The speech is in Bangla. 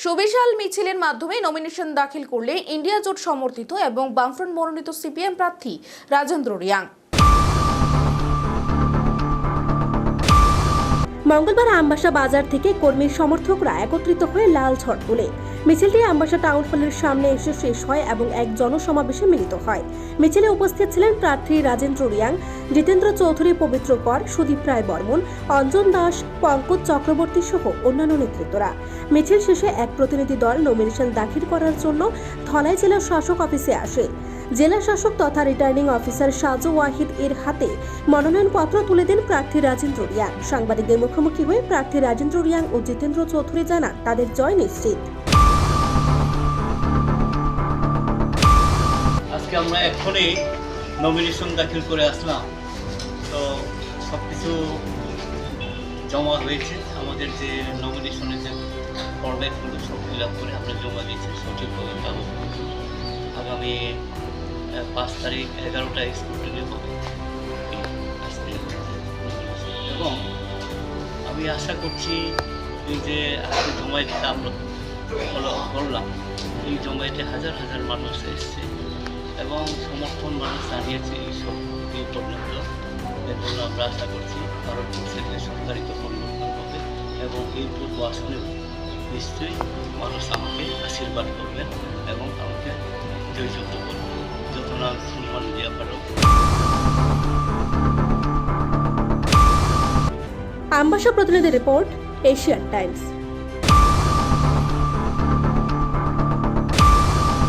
সুবিশাল মিছিলের মাধ্যমে নমিনেশন দাখিল করলে ইন্ডিয়া জোট সমর্থিত এবং বামফ্রন্ট মনোনীত সিপিএম প্রার্থী রাজেন্দ্র রিয়াং। মঙ্গলবার আমবাসা বাজার থেকে কর্মী সমর্থকরা একত্রিত হয়ে লাল ঝড় তোলে। মিছিলটি আমবাসা টাউন হলের সামনে এসে শেষ হয় এবং এক জনসমাবেশে মিলিত হয়। মিছিলে উপস্থিত ছিলেন প্রার্থী রাজেন্দ্র রিয়াং, জিতেন্দ্র চৌধুরী, পবিত্র কর, সুদীপ রায় বর্মন, অঞ্জন দাস, পঙ্কজ চক্রবর্তী সহ অন্যান্য নেতৃত্বরা। মিছিল শেষে এক প্রতিনিধি দল নমিনেশন দাখিল করার জন্য ধলাই জেলা শাসক অফিসে আসে। জেলা শাসক তথা রিটার্নিং অফিসার সাজু ওয়াহিদ এর হাতে মনোনয়নপত্র তুলে দেন প্রার্থী রাজেন্দ্র রিয়াং। সাংবাদিকদের মুখোমুখি হয়ে প্রার্থী রাজেন্দ্র রিয়াং ও জিতেন্দ্র চৌধুরী জানান তাদের জয় নিশ্চিত। আজকে আমরা এখনই নমিনেশন দাখিল করে আসলাম, তো সব কিছু জমা হয়েছে। আমাদের যে নমিনেশনের যে ফর্মেটগুলো সব ফিল আপ করে আমরা জমা দিয়েছি সঠিকভাবে পাবো। আগামী 5 তারিখ 11টায় স্কুটিনি হবে এবং আমি আশা করছি এই যে আজকে জমায়েতটা আমরা করলাম, এই জমায়েতে হাজার হাজার মানুষ এসছে এবং সমর্থন মানুষ জানিয়েছে এই প্রবলেমগুলো। এর জন্য আমরা আশা করছি ভারতবর্ষের সংখ্যারিত পরিবর্তন হবে এবং এই পূর্ব আসনে নিশ্চয়ই মানুষ আমাকে আশীর্বাদ করবেন এবং আমাকে জয়যুক্ত করবেন। যত না সম্মান দেওয়া পারো। আমবাসা প্রতিনিধি রিপোর্ট, এশিয়ান টাইমস।